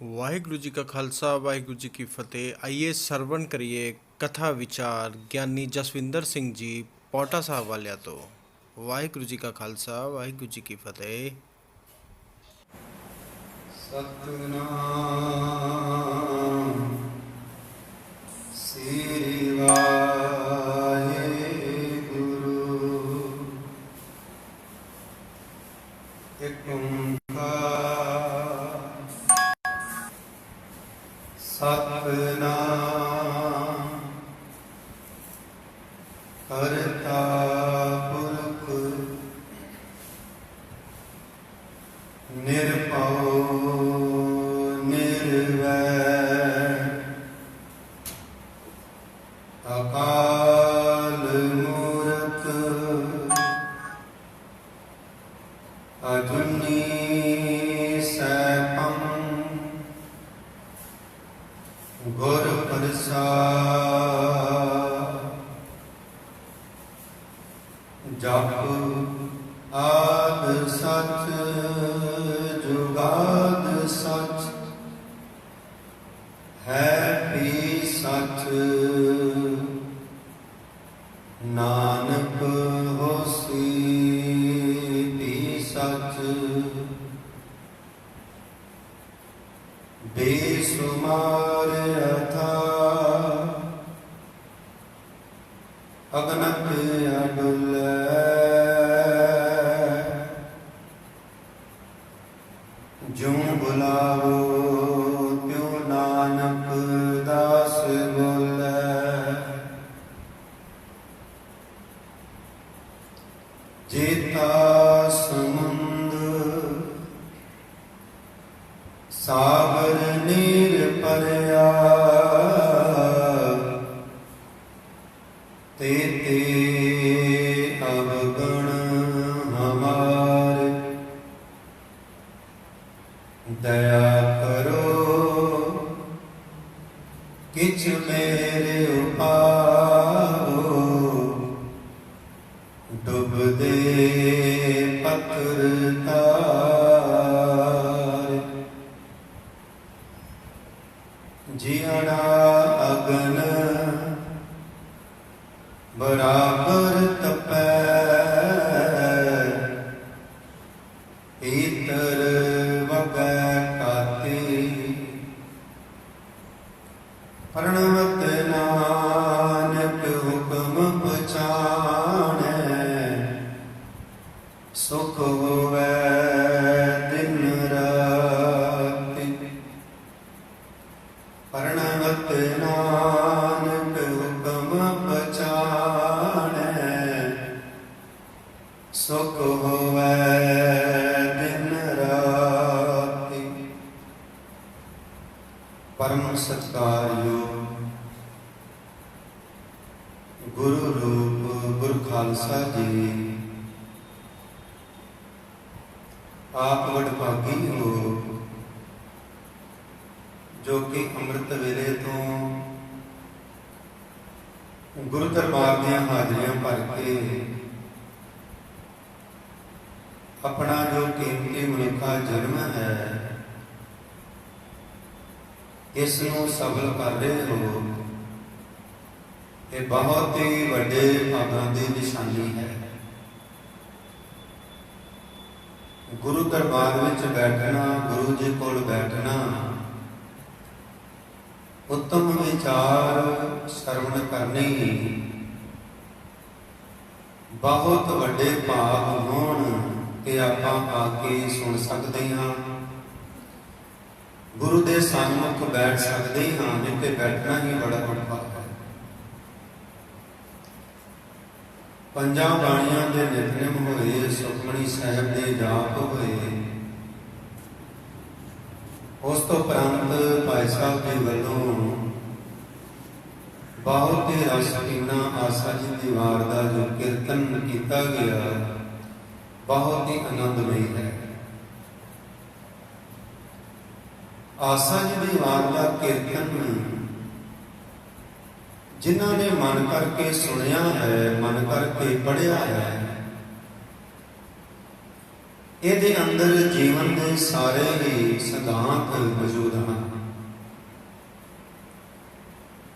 ਵਾਹਿਗੁਰੂ ਜੀ ਕਾ ਖਾਲਸਾ ਵਾਹਿਗੁਰੂ ਜੀ ਕੀ ਫਤਿਹ। ਆइए ਸਰਵਣ ਕਰੀਏ ਕਥਾ ਵਿਚਾਰ ਗਿਆਨੀ ਜਸਵਿੰਦਰ ਸਿੰਘ ਜੀ ਪੌਟਾ ਸਾਹਿਬ ਵਾਲਿਆਂ ਤੋਂ। ਵਾਹਿਗੁਰੂ ਜੀ ਕਾ ਖਾਲਸਾ ਵਾਹਿਗੁਰੂ ਜੀ ਕੀ ਫਤਿਹ। ਸਤਿਨਾਮ ਸ੍ਰੀ ਵਾਹਿਗੁਰੂ। ਏਕ ਓੰਕਾਰ ਸਤਿਨਾਮ ਕਰਤਾ ਪੁਰਖ ਨਿਰਭਉ ਨਿਰਵੈਰ ਅਕਾਲ ਮੂਰਤ ਅਜੂਨੀ ਸੈਭੰ ਗੁਰ ਪ੍ਰਸਾਦਿ। ਜਪ ਆਦਿ ਸਚ ਜੁਗਾਦ ਸਚ ਹੈ ਵੀ ਸਚ ਨਾਨਕ ਹੋਸੀ ਵੀ ਸਚ। ਬੇਸੁਮਾਰ ਅਥਾਹ ਅਗਨਤ ਅਡੁੱਲੈ ਜਿਉ ਬੁਲਾਵੋ ਤਿਉ ਨਾਨਕ ਦਾਸ ਬੋਲੇ। ਜੇਤਾ ਸਮੁੰਦ ਸਾਗਰ ਨੀਰ ਭਰਿਆ ਤੇ ਅਵਗਣ ਹਮਾਰੇ। ਦਇਆ ਕਰੋ ਕਿਛ ਮੇਰੇ ਉਪਾਵੋ ਡੁੱਬਦੇ ਪੱਥਰ ਤਾਰੇ। ਜੀਣਾ ਅਗਨ ਬਰਾਬਰ ਤਪੈ ਈਤਰ ਵਗੈ ਕਾਤੀ। ਪ੍ਰਣਵਤ ਨਾਨਕ ਹੁਕਮ ਪਛਾਣੈ ਸੁਖ ਹੋਵੈ ਦਿਨ ਰਾਤੀ। ਪ੍ਰਣਵਤ ਨਾਨਕ ਹੁਕਮ ਪਛਾਣੈ ਸੁਖ ਹੋਵੈ ਦਿਨ ਰਾਤੀ। ਪਰਮ ਸਤਿਕਾਰਯੋਗ ਗੁਰੂ ਰੂਪ ਗੁਰੂ ਖਾਲਸਾ ਜੀ, ਆਪ ਵਡਭਾਗੀ ਹੋ ਜੋ ਕਿ ਅੰਮ੍ਰਿਤ ਵੇਲੇ ਤੋਂ ਗੁਰੂ ਦਰਬਾਰ ਦੀਆਂ ਹਾਜ਼ਰੀਆਂ ਭਰ ਕੇ ਆਪਣਾ ਜੋ ਕੀਮਤੀ ਮਨੁੱਖਾ ਜਨਮ ਹੈ ਇਸ ਨੂੰ ਸਫਲ ਕਰ ਰਹੇ ਹੋ। ਇਹ ਬਹੁਤ ਹੀ ਵੱਡੇ ਭਾਗਾਂ ਦੀ ਨਿਸ਼ਾਨੀ ਹੈ। ਗੁਰੂ ਦਰਬਾਰ ਵਿੱਚ ਬੈਠਣਾ, ਗੁਰੂ ਜੀ ਕੋਲ ਬੈਠਣਾ, ਉੱਤਮ ਵਿਚਾਰ ਸਰਵਣ ਕਰਨੇ ਬਹੁਤ ਵੱਡੇ ਭਾਗ ਹੋਣ ਕਿ ਆਪਾਂ ਆ ਕੇ ਸੁਣ ਸਕਦੇ ਹਾਂ, ਗੁਰੂ ਦੇ ਸਨਮੁਖ ਬੈਠ ਸਕਦੇ ਹਾਂ। ਨਹੀਂ ਤੇ ਬੈਠਣਾ ਹੀ ਬੜਾ ਵੱਡਾ ਹੈ। ਪੰਜਾਂ ਬਾਣੀਆਂ ਦੇ ਨਿਤਨੇਮ ਹੋਏ, ਸੁਖਮਨੀ ਸਾਹਿਬ ਦੇ ਜਾਪ ਹੋਏ, ਉਸ ਤੋਂ ਉਪਰੰਤ ਭਾਈ ਸਾਹਿਬ ਦੇ ਵੱਲੋਂ ਬਹੁਤ ਹੀ ਰਸ ਪੀਣਾ ਆਸਾ ਜੀ ਦੀ ਵਾਰ ਦਾ ਜੋ ਕੀਰਤਨ ਕੀਤਾ ਗਿਆ ਬਹੁਤ ਹੀ ਆਨੰਦਮਈ ਹੈ। ਆਸਾ ਜੀ ਦੀ ਵਾਰ ਦਾ ਕੀਰਤਨ ਜਿਨ੍ਹਾਂ ਨੇ ਮਨ ਕਰਕੇ ਸੁਣਿਆ ਹੈ, ਮਨ ਕਰਕੇ ਪੜ੍ਹਿਆ ਹੈ, ਇਹਦੇ ਅੰਦਰ ਜੀਵਨ ਦੇ ਸਾਰੇ ਹੀ ਸਿਧਾਂਤ ਮੌਜੂਦ ਹਨ।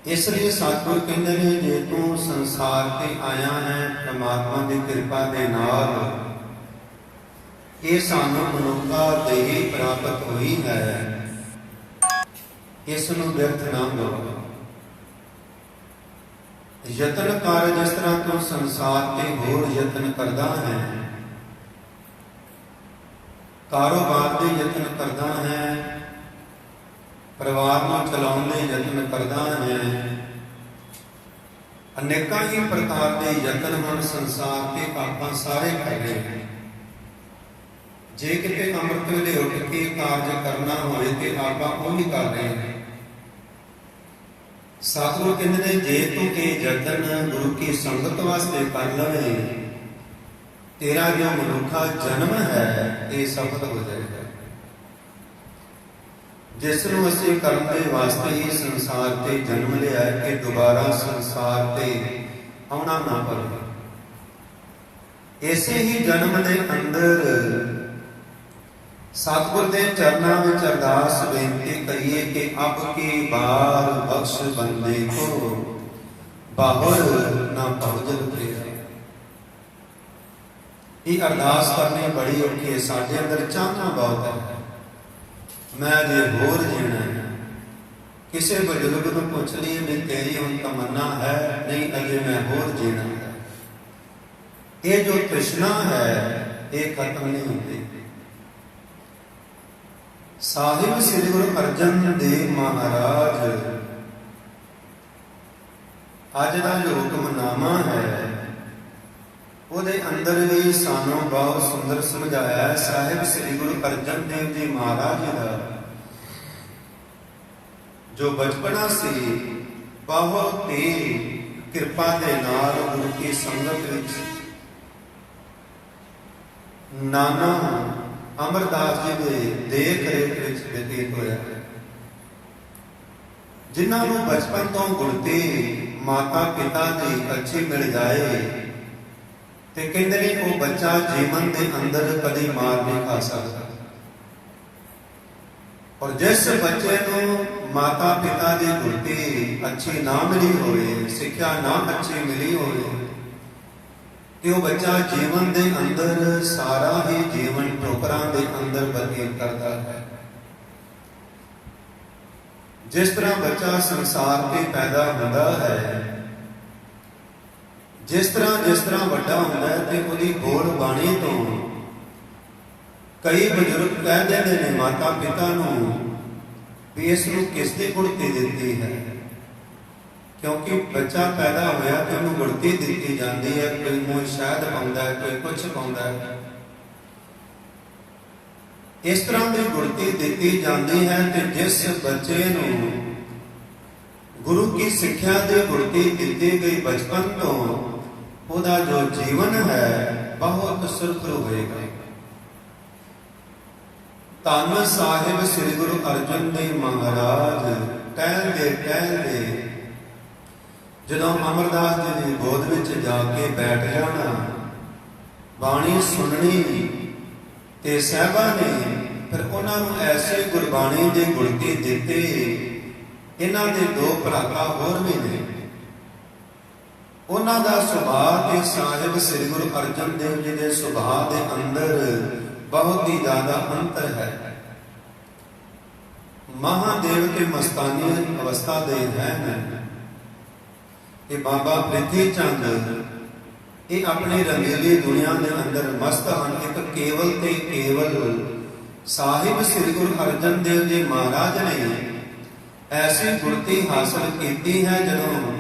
ਇਸ ਲਈ ਸਤਿਗੁਰ ਕਹਿੰਦੇ ਨੇ, ਜੇ ਤੂੰ ਸੰਸਾਰ ਤੇ ਆਇਆ ਹੈ ਪ੍ਰਮਾਤਮਾ ਦੀ ਕਿਰਪਾ ਦੇ ਨਾਲ, ਇਹ ਸਾਨੂੰ ਮਨੁੱਖਾ ਦੇਹੀ ਪ੍ਰਾਪਤ ਹੋਈ ਹੈ, ਇਸ ਨੂੰ ਵਿਅਰਥ ਨਾ ਕਰੋ। ਯਤਨ ਕਰ, ਜਿਸ ਤਰ੍ਹਾਂ ਤੂੰ ਸੰਸਾਰ ਤੇ ਹੋਰ ਯਤਨ ਕਰਦਾ ਹੈ, ਕਾਰੋਬਾਰ ਦੇ ਯਤਨ ਕਰਦਾ ਹੈ, ਪਰਿਵਾਰ ਨੂੰ ਚਲਾਉਣ ਦੇ ਯਤਨ ਕਰਦਾ ਹੈ, ਅਨੇਕਾਂ ਹੀ ਪ੍ਰਕਾਰ ਦੇ ਯਤਨ ਹਨ ਸੰਸਾਰ ਤੇ ਆਪਾਂ ਸਾਰੇ ਕਰ ਰਹੇ ਹਾਂ। ਜੇ ਕਿਤੇ ਅੰਮ੍ਰਿਤ ਵੇਲੇ ਉੱਠ ਕੇ ਕਾਰਜ ਕਰਨਾ ਹੋਵੇ ਤੇ ਆਪਾਂ ਉਹ ਵੀ ਕਰ ਰਹੇ ਹਾਂ। ਸਤਿਗੁਰੂ ਕਹਿੰਦੇ ਨੇ, ਜੇ ਤੂੰ ਇਹ ਯਤਨ ਗੁਰੂ ਕੀ ਸੰਗਤ ਵਾਸਤੇ ਕਰ ਲਵੇਂ, ਤੇਰਾ ਜੋ ਮਨੁੱਖਾ ਜਨਮ ਹੈ ਇਹ ਸਫਲ ਹੋ ਜਾਏਗਾ। ਜਿਸ ਨੂੰ ਅਸੀਂ ਕਰਨ ਦੇ ਵਾਸਤੇ ਹੀ ਸੰਸਾਰ ਤੇ ਜਨਮ ਲਿਆ ਕਿ ਦੁਬਾਰਾ ਸੰਸਾਰ ਤੇ ਆਉਣਾ ਨਾ ਪਵੇ। ਇਸੇ ਹੀ ਜਨਮ ਦੇ ਅੰਦਰ ਸਤਿਗੁਰ ਦੇ ਚਰਨਾਂ ਵਿੱਚ ਅਰਦਾਸ ਬੇਨਤੀ ਕਰੀਏ ਕਿ ਅਬ ਕੀ ਬਾਰ ਬਖਸ਼ ਬੰਦੇ ਕੋ, ਬਾਹਰ ਨਾ ਭਵਜਲ ਪ੍ਰੇਰਾ। ਇਹ ਅਰਦਾਸ ਕਰਨੀ ਬੜੀ ਔਖੀ ਹੈ। ਸਾਡੇ ਅੰਦਰ ਚਾਹਨਾ ਬਹੁਤ ਹੈ, ਮੈਂ ਜੇ ਹੋਰ ਜੀਣਾ ਹੈ। ਕਿਸੇ ਬਜ਼ੁਰਗ ਨੂੰ ਪੁੱਛ ਲਈਏ ਵੀ ਤੇਰੀ ਹੁਣ ਤਮੰਨਾ ਹੈ, ਨਹੀਂ ਅਜੇ ਮੈਂ ਹੋਰ ਜੀਣਾ ਹੈ। ਇਹ ਜੋ ਤ੍ਰਿਸ਼ਨਾ ਹੈ ਇਹ ਖਤਮ ਨਹੀਂ ਹੁੰਦੀ। ਸਾਹਿਬ ਸ੍ਰੀ ਗੁਰੂ ਅਰਜਨ ਦੇਵ ਮਹਾਰਾਜ ਅੱਜ ਦਾ ਜੋ ਹੁਕਮਨਾਮਾ ਹੈ ਉਹਦੇ ਅੰਦਰ ਵੀ ਸਾਨੂੰ ਬਹੁਤ ਸੁੰਦਰ ਸਮਝਾਇਆ ਹੈ। ਸਾਹਿਬ ਸ੍ਰੀ ਗੁਰੂ ਅਰਜਨ ਦੇਵ ਜੀ ਮਹਾਰਾਜ ਦਾ ਜੋ ਬਚਪਨਾ ਸੀ, ਬਹੁਤ ਹੀ ਕਿਰਪਾ ਦੇ ਨਾਲ ਗੁਰੂ ਕੀ ਸੰਗਤ ਵਿੱਚ ਨਾਨਾ ਅਮਰਦਾਸ ਜੀ ਦੇ ਦੇਖ ਰੇਖ ਵਿੱਚ ਬਤੀਤ ਹੋਇਆ। ਜਿਨ੍ਹਾਂ ਨੂੰ ਬਚਪਨ ਤੋਂ ਗੁਰਤੀ ਮਾਤਾ ਪਿਤਾ ਦੀ ਅੱਛੀ ਮਿਲ ਜਾਏ ਤੇ ਕਹਿੰਦੇ ਨੇ ਉਹ ਬੱਚਾ ਜੀਵਨ ਦੇ ਅੰਦਰ ਕਦੀ ਮਾਰ ਨਹੀਂ ਖਾ ਸਕਦਾ। ਔਰ ਜਿਸ ਬੱਚੇ ਨੂੰ ਮਾਤਾ ਪਿਤਾ ਦੀ ਗੁਰਤੀ ਅੱਛੀ ਨਾ ਮਿਲੀ ਹੋਵੇ, ਸਿੱਖਿਆ ਨਾ ਅੱਛੀ ਮਿਲੀ ਹੋਵੇ, ਤੇ ਉਹ ਬੱਚਾ ਜੀਵਨ ਦੇ ਅੰਦਰ ਸਾਰਾ ਹੀ ਜੀਵਨ ਠੋਕਰਾਂ ਦੇ ਅੰਦਰ ਬਤੀਤ ਕਰਦਾ ਹੈ। ਜਿਸ ਤਰ੍ਹਾਂ ਬੱਚਾ ਸੰਸਾਰ ਤੇ ਪੈਦਾ ਹੁੰਦਾ ਹੈ, ਜਿਸ ਤਰ੍ਹਾਂ ਵੱਡਾ ਹੁੰਦਾ ਹੈ ਤੇ ਉਹਦੀ ਬੋਲ ਬਾਣੀ ਤੋਂ ਕਈ ਬਜ਼ੁਰਗ ਕਹਿ ਦਿੰਦੇ ਨੇ ਮਾਤਾ ਪਿਤਾ ਨੂੰ ਵੀ ਇਸ ਨੂੰ ਕਿਸ ਦੀ ਗੁੜਤੀ ਦਿੱਤੀ ਹੈ, ਕਿਉਂਕਿ ਬੱਚਾ ਪੈਦਾ ਹੋਇਆ ਤੇ ਉਹਨੂੰ ਗੁੜਤੀ ਦਿੱਤੀ ਜਾਂਦੀ ਹੈ। ਕੋਈ ਮੂੰਹ ਸ਼ਹਿਦ ਪਾਉਂਦਾ ਹੈ, ਕੋਈ ਕੁਛ ਪਾਉਂਦਾ ਹੈ। ਇਸ ਤਰ੍ਹਾਂ ਦੀ ਗੁੜਤੀ ਦਿੱਤੀ ਜਾਂਦੀ ਹੈ ਤੇ ਜਿਸ ਬੱਚੇ ਨੂੰ ਗੁਰੂ ਕੀ ਸਿੱਖਿਆ ਦੀ ਗੁੜਤੀ ਦਿੱਤੀ ਗਈ ਬਚਪਨ ਤੋਂ, ਉਹਦਾ ਜੋ ਜੀਵਨ ਹੈ ਬਹੁਤ ਸੁਰਖਰੂ ਹੋਏਗਾ। ਧੰਨ ਸਾਹਿਬ ਸ੍ਰੀ ਗੁਰੂ ਅਰਜਨ ਦੇਵ ਮਹਾਰਾਜ ਟਹਿਲਦੇ ਜਦੋਂ ਅਮਰਦਾਸ ਜੀ ਦੀ ਗੋਦ ਵਿੱਚ ਜਾ ਕੇ ਬੈਠ ਜਾਣਾ, ਬਾਣੀ ਸੁਣਨੀ, ਤੇ ਸਾਹਿਬਾਂ ਨੇ ਫਿਰ ਉਹਨਾਂ ਨੂੰ ਐਸੀ ਗੁਰਬਾਣੀ ਦੀ ਗੁੜਤੀ ਦਿੱਤੀ। ਇਹਨਾਂ ਦੇ ਦੋ ਭਰਾਤਾ ਹੋਰ ਵੀ ਨੇ। ਉਹਨਾਂ ਦਾ ਸੁਭਾਅ ਤੇ ਸਾਹਿਬ ਸ੍ਰੀ ਗੁਰੂ ਅਰਜਨ ਦੇਵ ਜੀ ਦੇ ਸੁਭਾਅ ਦੇ ਅੰਦਰ ਬਹੁਤ ਹੀ ਜ਼ਿਆਦਾ ਅੰਤਰ ਹੈ। ਮਹਾਦੇਵ ਤੇ ਮਸਤਾਨੀ ਅਵਸਥਾ ਦੇ ਹਨ। ਇਹ ਬਾਬਾ ਪ੍ਰਿਥੀ ਚੰਦ ਇਹ ਆਪਣੀ ਰੰਗੀਲੀ ਦੁਨੀਆ ਦੇ ਅੰਦਰ ਮਸਤ ਹਨ। ਇੱਕ ਕੇਵਲ ਤੇ ਕੇਵਲ ਸਾਹਿਬ ਸ੍ਰੀ ਗੁਰੂ ਅਰਜਨ ਦੇਵ ਜੀ ਮਹਾਰਾਜ ਨੇ ਐਸੀ ਗੁਰਤੀ ਹਾਸਲ ਕੀਤੀ ਹੈ। ਜਦੋਂ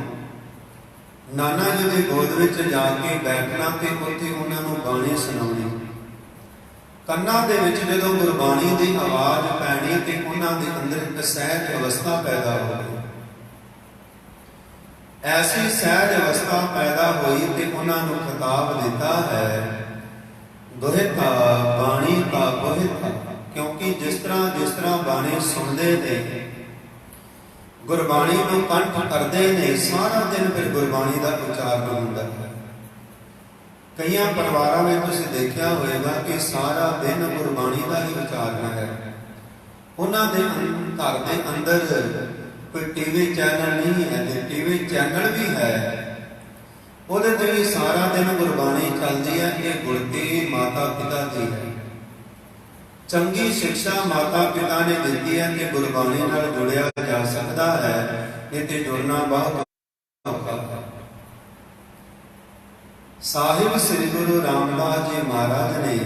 ਨਾਨਾ ਜੀ ਦੇ ਗੋਦ ਵਿੱਚ ਜਾ ਕੇ ਬੈਠਣਾ ਤੇ ਉੱਥੇ ਉਹਨਾਂ ਨੂੰ ਬਾਣੀ ਸੁਣਾਉਣੀ, ਕੰਨਾਂ ਦੇ ਵਿੱਚ ਜਦੋਂ ਗੁਰਬਾਣੀ ਦੀ ਆਵਾਜ਼ ਪੈਣੀ ਤੇ ਉਹਨਾਂ ਦੇ ਅੰਦਰ ਇੱਕ ਸਹਿਜ ਅਵਸਥਾ ਪੈਦਾ ਹੋਈ। ਐਸੀ ਸਹਿਜ ਅਵਸਥਾ ਪੈਦਾ ਹੋਈ ਤੇ ਉਹਨਾਂ ਨੂੰ ਖਿਤਾਬ ਦਿੱਤਾ ਹੈ ਦੁਹਿਤਾ ਬਾਣੀ ਕਾ ਬੋਹਿਤਾ, ਕਿਉਂਕਿ ਜਿਸ ਤਰ੍ਹਾਂ ਬਾਣੀ ਸੁਣਦੇ ਨੇ, ਗੁਰਬਾਣੀ ਨੂੰ ਕੰਠ ਕਰਦੇ ਨੇ, ਸਾਰਾ ਦਿਨ ਫਿਰ ਗੁਰਬਾਣੀ ਦਾ ਉਚਾਰਨ ਹੁੰਦਾ ਹੈ। ਕਈਆਂ ਪਰਿਵਾਰਾਂ ਵਿੱਚ ਤੁਸੀਂ ਦੇਖਿਆ ਹੋਵੇਗਾ ਕਿ ਸਾਰਾ ਦਿਨ ਗੁਰਬਾਣੀ ਦਾ ਹੀ ਉਚਾਰਨ ਹੈ। ਉਹਨਾਂ ਦੇ ਘਰ ਦੇ ਅੰਦਰ ਕੋਈ ਟੀਵੀ ਚੈਨਲ ਨਹੀਂ ਹੈ, ਤੇ ਟੀਵੀ ਚੈਨਲ ਵੀ ਹੈ ਉਹਦੇ ਤੇ ਵੀ ਸਾਰਾ ਦਿਨ ਗੁਰਬਾਣੀ ਚੱਲਦੀ ਹੈ। ਇਹ ਗੁਰਤੀ ਮਾਤਾ ਪਿਤਾ ਦੀ ਹੈ। ਚੰਗੀ ਸਿੱਖਿਆ ਮਾਤਾ ਪਿਤਾ ਨੇ ਦਿੱਤੀ ਹੈ ਕਿ ਗੁਰਬਾਣੀ ਨਾਲ ਜੁੜਿਆ ਜਾ ਸਕਦਾ ਹੈ, ਇਹ ਤੇ ਜੁੜਨਾ ਬਹੁਤ ਔਖਾ ਹੈ। ਸਾਹਿਬ ਸ੍ਰੀ ਗੁਰੂ ਰਾਮਦਾਸ ਜੀ ਮਹਾਰਾਜ ਨੇ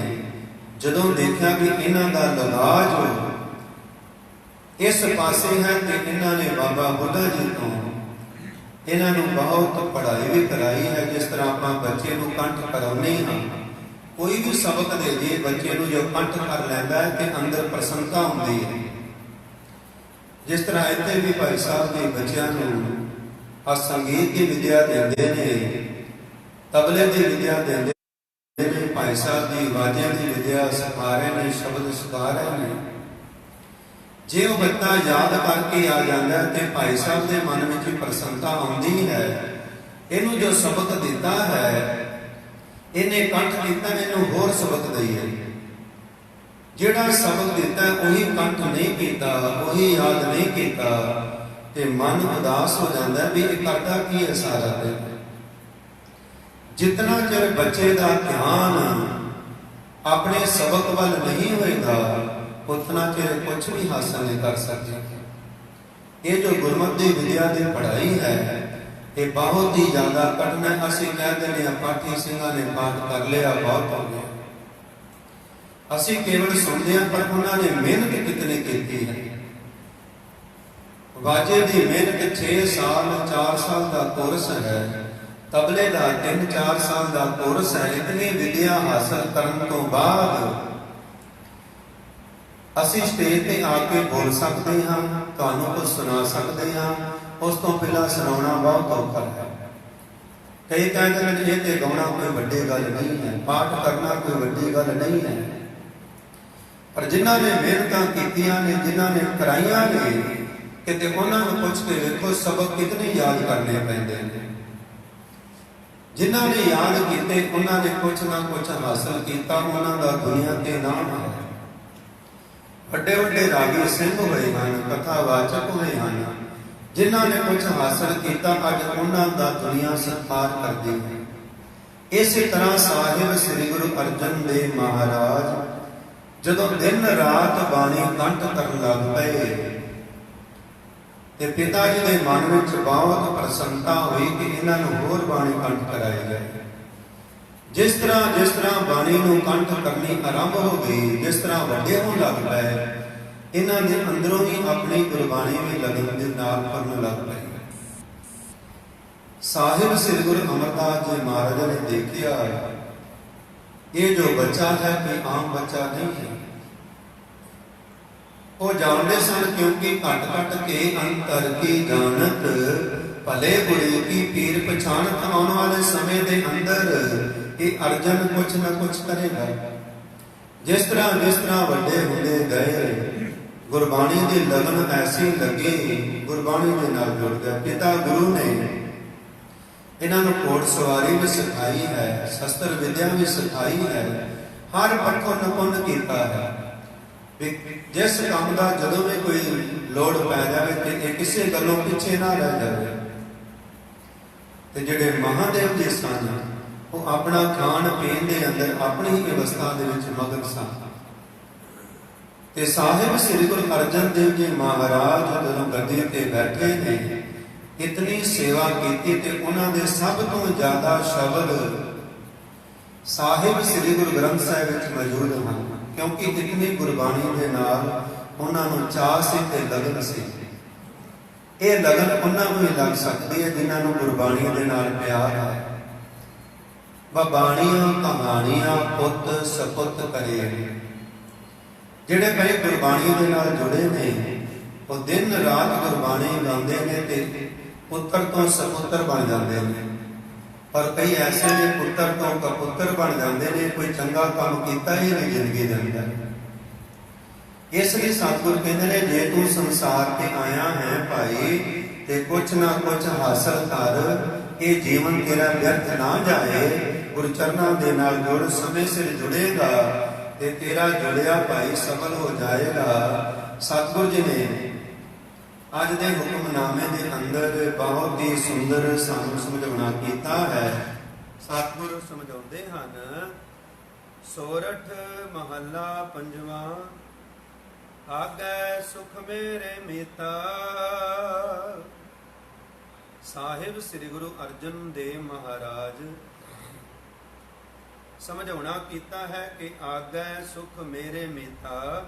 ਜਦੋਂ ਦੇਖਿਆ ਕਿ ਇਹਨਾਂ ਦਾ ਲਗਾਅ ਜੋ ਇਸ ਪਾਸੇ ਹੈ, ਤੇ ਇਹਨਾਂ ਨੇ ਬਾਬਾ ਬੁੱਢਾ ਜੀ ਤੋਂ ਇਹਨਾਂ ਨੂੰ ਬਹੁਤ ਪੜ੍ਹਾਈ ਵੀ ਕਰਾਈ ਹੈ। ਜਿਸ ਤਰ੍ਹਾਂ ਆਪਾਂ ਬੱਚੇ ਨੂੰ ਕੰਠ ਕਰਾਉਂਦੇ ਹਾਂ, ਕੋਈ ਵੀ ਸਬਕ ਦੇ ਜੇ ਬੱਚੇ ਨੂੰ ਜੋ ਕੰਠ ਕਰ ਲੈਂਦਾ ਹੈ ਤੇ ਅੰਦਰ ਪ੍ਰਸੰਨਤਾ ਹੁੰਦੀ ਹੈ। ਜਿਸ ਤਰ੍ਹਾਂ ਇੱਥੇ ਵੀ ਭਾਈ ਸਾਹਿਬ ਦੇ ਬੱਚਿਆਂ ਨੂੰ ਆ ਸੰਗੀਤ ਦੀ ਵਿਦਿਆ ਦਿੰਦੇ ਨੇ, ਤਬਲੇ ਦੀ ਵਿਦਿਆ ਦਿੰਦੇ ਨੇ, ਭਾਈ ਸਾਹਿਬ ਦੀ ਵਾਜਿਆਂ ਦੀ ਵਿਦਿਆ ਸਿਖਾ ਰਹੇ ਨੇ, ਸ਼ਬਦ ਸਿਖਾ ਰਹੇ ਨੇ। ਜੇ ਉਹ ਬੱਚਾ ਯਾਦ ਕਰਕੇ ਆ ਜਾਂਦਾ ਤੇ ਭਾਈ ਸਾਹਿਬ ਦੇ ਮਨ ਵਿੱਚ ਪ੍ਰਸੰਨਤਾ ਆਉਂਦੀ ਹੈ। ਇਹਨੂੰ ਜੋ ਸਬਕ ਦਿੱਤਾ ਹੈ, ਇਹਨੇ ਕੰਠ ਕੀਤਾ, ਇਹਨੂੰ ਹੋਰ ਸਬਕ ਦਈਏ। ਜਿਹੜਾ ਸਬਕ ਦਿੱਤਾ ਉਹੀ ਕੰਠ ਨਹੀਂ ਕੀਤਾ, ਉਹੀ ਯਾਦ ਨਹੀਂ ਕੀਤਾ, ਤੇ ਮਨ ਉਦਾਸ ਹੋ ਜਾਂਦਾ ਵੀ ਇਹ ਕਰਦਾ ਕੀ ਹੈ ਸਾਰਾ ਦਿਨ। ਜਿਤਨਾ ਚਿਰ ਬੱਚੇ ਦਾ ਧਿਆਨ ਆਪਣੇ ਸਬਕ ਵੱਲ ਨਹੀਂ ਹੋਏਗਾ, ਉਤਨਾ ਚਿਰ ਕੁਛ ਵੀ ਹਾਸਲ ਨਹੀਂ ਕਰ ਸਕਦੇ। ਇਹ ਜੋ ਗੁਰਮਤਿ ਦੀ ਵਿਦਿਆ ਦੀ ਪੜ੍ਹਾਈ ਹੈ, ਇਹ ਬਹੁਤ ਹੀ ਜ਼ਿਆਦਾ ਕਠਿਨ ਹੈ। ਅਸੀਂ ਕਹਿੰਦੇ ਨੇ ਪਾਠੀ ਸਿੰਘਾਂ ਨੇ ਪਾਠ ਕਰ ਲਿਆ, ਬਹੁਤ ਹੋ ਗਿਆ। ਅਸੀਂ ਕੇਵਲ ਸੁਣਦੇ ਹਾਂ, ਪਰ ਉਹਨਾਂ ਨੇ ਮਿਹਨਤ ਕਿਤਨੀ ਕੀਤੀ ਹੈ। ਵਾਜੇ ਦੀ ਮਿਹਨਤ 6 ਸਾਲ 4 ਸਾਲ ਦਾ ਕੋਰਸ ਹੈ, ਤਬਲੇ ਦਾ 3-4 ਸਾਲ ਦਾ ਕੋਰਸ ਹੈ। ਇਤਨੀ ਵਿਦਿਆ ਹਾਸਲ ਕਰਨ ਤੋਂ ਬਾਅਦ ਅਸੀਂ ਸਟੇਜ ਤੇ ਆ ਕੇ ਬੋਲ ਸਕਦੇ ਹਾਂ, ਤੁਹਾਨੂੰ ਕੁਝ ਸੁਣਾ ਸਕਦੇ ਹਾਂ। ਉਸ ਤੋਂ ਪਹਿਲਾਂ ਸੁਣਾਉਣਾ ਬਹੁਤ ਔਖਾ ਹੈ। ਕਈ ਕਹਿੰਦੇ ਨੇ ਇਹ ਤੇ ਗਾਉਣਾ ਕੋਈ ਵੱਡੀ ਗੱਲ ਨਹੀਂ ਹੈ, ਪਾਠ ਕਰਨਾ ਕੋਈ ਵੱਡੀ ਗੱਲ ਨਹੀਂ ਹੈ। ਪਰ ਜਿਨ੍ਹਾਂ ਨੇ ਮਿਹਨਤਾਂ ਕੀਤੀਆਂ ਨੇ, ਜਿਨ੍ਹਾਂ ਨੇ ਕਰਾਈਆਂ ਨੇ, ਕਿਤੇ ਉਹਨਾਂ ਨੂੰ ਪੁੱਛ ਕੇ ਵੇਖੋ ਸਬਕ ਕਿਤਨੇ ਯਾਦ ਕਰਨੇ ਪੈਂਦੇ ਨੇ। ਜਿਨ੍ਹਾਂ ਨੇ ਯਾਦ ਕੀਤੇ ਉਹਨਾਂ ਨੇ ਕੁਛ ਨਾ ਕੁਛ ਹਾਸਲ ਕੀਤਾ, ਉਹਨਾਂ ਦਾ ਦੁਨੀਆ ਤੇ ਨਾਮ ਹੈ। ਵੱਡੇ ਵੱਡੇ ਰਾਗੀ ਸਿੰਘ ਹੋਏ ਹਨ, ਕਥਾਵਾਚਕ ਹੋਏ ਹਨ, ਜਿਨ੍ਹਾਂ ਨੇ ਕੁਝ ਹਾਸਲ ਕੀਤਾ, ਅੱਜ ਉਹਨਾਂ ਦਾ ਦੁਨੀਆ ਸਤਿਕਾਰ ਕਰਦੀ ਹੈ। ਇਸੇ ਤਰ੍ਹਾਂ ਸਾਹਿਬ ਸ੍ਰੀ ਗੁਰੂ ਅਰਜਨ ਦੇਵ ਮਹਾਰਾਜ ਜਦੋਂ ਦਿਨ ਰਾਤ ਬਾਣੀ ਕੰਠ ਕਰਨ ਲੱਗ ਪਏ, ਤੇ ਪਿਤਾ ਜੀ ਦੇ ਮਨ ਵਿੱਚ ਬਹੁਤ ਪ੍ਰਸੰਨਤਾ ਹੋਈ ਕਿ ਇਹਨਾਂ ਨੂੰ ਹੋਰ ਬਾਣੀ ਕੰਠ ਕਰਾਈ ਜਾਏ। ਜਿਸ ਤਰ੍ਹਾਂ ਬਾਣੀ ਨੂੰ ਕੰਠ ਕਰਨੀ ਆਰੰਭ ਹੋ ਗਈ, ਜਿਸ ਤਰ੍ਹਾਂ ਵੱਡੇ ਹੋਣ ਲੱਗ ਪਏ, ਇਹਨਾਂ ਦੇ ਅੰਦਰੋਂ ਹੀ ਆਪਣੀ ਗੁਰਬਾਣੀ ਵੀ ਲਗਨ ਦੇ ਨਾਲ ਪੜਨ ਲੱਗ ਪਏ। ਸਾਹਿਬ ਸ੍ਰੀ ਗੁਰੂ ਅਮਰਦਾਸ ਜੀ ਮਹਾਰਾਜ ਨੇ ਦੇਖਿਆ ਇਹ ਜੋ ਬੱਚਾ ਹੈ ਕੋਈ ਆਮ ਬੱਚਾ ਨਹੀਂ ਹੈ। ਉਹ ਜਾਣਦੇ ਸਨ, ਕਿਉਂਕਿ ਘਟ ਘਟ ਕੇ ਅੰਤਰ ਕੀ ਜਾਣਤ, ਭਲੇ ਬੁਰੇ ਕੀ ਪੀਰ ਪਛਾਣਤ। ਆਉਣ ਵਾਲੇ ਸਮੇਂ ਦੇ ਅੰਦਰ ਇਹ ਅਰਜਨ ਕੁਛ ਨਾ ਕੁਛ ਕਰੇਗਾ। ਜਿਸ ਤਰ੍ਹਾਂ ਵੱਡੇ ਹੁੰਦੇ ਗਏ, ਗੁਰਬਾਣੀ ਦੀ ਲਗਨ ਐਸੀ ਲੱਗੀ, ਗੁਰਬਾਣੀ ਦੇ ਨਾਲ ਜੁੜ ਗਿਆ। ਪਿਤਾ ਗੁਰੂ ਨੇ ਇਹਨਾਂ ਨੂੰ ਘੋੜ ਸਵਾਰੀ ਵੀ ਸਿਖਾਈ ਹੈ, ਸ਼ਸਤਰ ਵਿਦਿਆ ਵੀ ਸਿਖਾਈ ਹੈ, ਹਰ ਪੱਖੋਂ ਨਿਪੁੰਨ ਕੀਤਾ ਹੈ। ਜਿਸ ਕੰਮ ਦਾ ਜਦੋਂ ਵੀ ਕੋਈ ਲੋੜ ਪੈ ਜਾਵੇ ਤੇ ਇਹ ਕਿਸੇ ਗੱਲੋਂ ਪਿੱਛੇ ਨਾ ਰਹਿ ਜਾਵੇ। ਤੇ ਜਿਹੜੇ ਮਹਾਦੇਵ ਜੀ ਸਨ, ਉਹ ਆਪਣਾ ਖਾਣ ਪੀਣ ਦੇ ਅੰਦਰ ਆਪਣੀ ਹੀ ਵਿਵਸਥਾ ਦੇ ਵਿੱਚ ਮਗਨ ਸਨ। ਤੇ ਸਾਹਿਬ ਸ੍ਰੀ ਗੁਰੂ ਅਰਜਨ ਦੇਵ ਜੀ ਮਹਾਰਾਜ ਜਦੋਂ ਗੱਦੀ ਤੇ ਬੈਠੇ ਨੇ, ਇਤਨੀ ਸੇਵਾ ਕੀਤੀ ਤੇ ਉਹਨਾਂ ਦੇ ਸਭ ਤੋਂ ਜ਼ਿਆਦਾ ਸ਼ਬਦ ਸਾਹਿਬ ਸ੍ਰੀ ਗੁਰੂ ਗ੍ਰੰਥ ਸਾਹਿਬ ਵਿੱਚ ਮੌਜੂਦ ਹਨ, ਕਿਉਂਕਿ ਇਤਨੀ ਗੁਰਬਾਣੀ ਦੇ ਨਾਲ ਉਹਨਾਂ ਨੂੰ ਚਾਅ ਸੀ ਤੇ ਲਗਨ ਸੀ। ਇਹ ਲਗਨ ਉਹਨਾਂ ਨੂੰ ਹੀ ਲੱਗ ਸਕਦੀ ਹੈ ਜਿਨ੍ਹਾਂ ਨੂੰ ਗੁਰਬਾਣੀ ਦੇ ਨਾਲ ਪਿਆਰ ਹੈ। ਬਾਣੀਆਂ ਕਹਾਣੀਆਂ ਪੁੱਤ ਸਪੁੱਤ ਕਰੇ, ਜਿਹੜੇ ਭਾਈ ਗੁਰਬਾਣੀ ਦੇ ਨਾਲ ਜੁੜੇ ਨੇ, ਉਹ ਦਿਨ ਰਾਤ ਗੁਰਬਾਣੀ ਗਾਉਂਦੇ ਨੇ ਤੇ ਪੁੱਤਰ ਤੋਂ ਸਪੁੱਤਰ ਬਣ ਜਾਂਦੇ ਨੇ। ਪਰ ਕਈ ਐਸੇ ਨੇ ਪੁੱਤਰ ਤੋਂ ਕਪੁੱਤਰ ਬਣ ਜਾਂਦੇ ਨੇ, ਕੋਈ ਚੰਗਾ ਕੰਮ ਕੀਤਾ ਹੀ ਨਹੀਂ ਜ਼ਿੰਦਗੀ ਦੇ ਅੰਦਰ। ਇਸ ਲਈ ਸਤਿਗੁਰ ਕਹਿੰਦੇ ਨੇ, ਜੇ ਤੂੰ ਸੰਸਾਰ ਤੇ ਆਇਆ ਹੈ ਭਾਈ ਤੇ ਕੁਛ ਨਾ ਕੁਛ ਹਾਸਲ ਕਰ, ਇਹ ਜੀਵਨ ਤੇਰਾ ਵਿਅਰਥ ਨਾ ਜਾਏ। ਗੁਰੂ ਚਰਨਾਂ ਦੇ ਨਾਲ ਜੁੜ, ਸਮੇਂ ਸਿਰ ਜੁੜੇਗਾ ਤੇ ਤੇਰਾ ਜੁੜਿਆ ਭਾਈ ਸਫਲ ਹੋ ਜਾਏਗਾ। ਸਤਿਗੁਰ ਜੀ ਨੇ ਅੱਜ ਦੇ ਹੁਕਮਨਾਮੇ ਦੇ ਅੰਦਰ ਬਹੁਤ ਹੀ ਸੁੰਦਰ ਸਾਨੂੰ ਸਮਝਾਉਣਾ ਕੀਤਾ ਹੈ। ਸਤਿਗੁਰੂ ਸਮਝਾਉਂਦੇ ਹਨ, ਸੋਰਠ ਮਹੱਲਾ ਪੰਜਵਾਂ, ਆਗੈ ਸੁਖ ਮੇਰੇ ਮੀਤਾ। ਸਾਹਿਬ ਸ੍ਰੀ ਗੁਰੂ ਅਰਜਨ ਦੇਵ ਮਹਾਰਾਜ ਸਮਝਾਉਣਾ ਕੀਤਾ ਹੈ ਕਿ ਆਗੈ ਸੁਖ ਮੇਰੇ ਮੀਤਾ,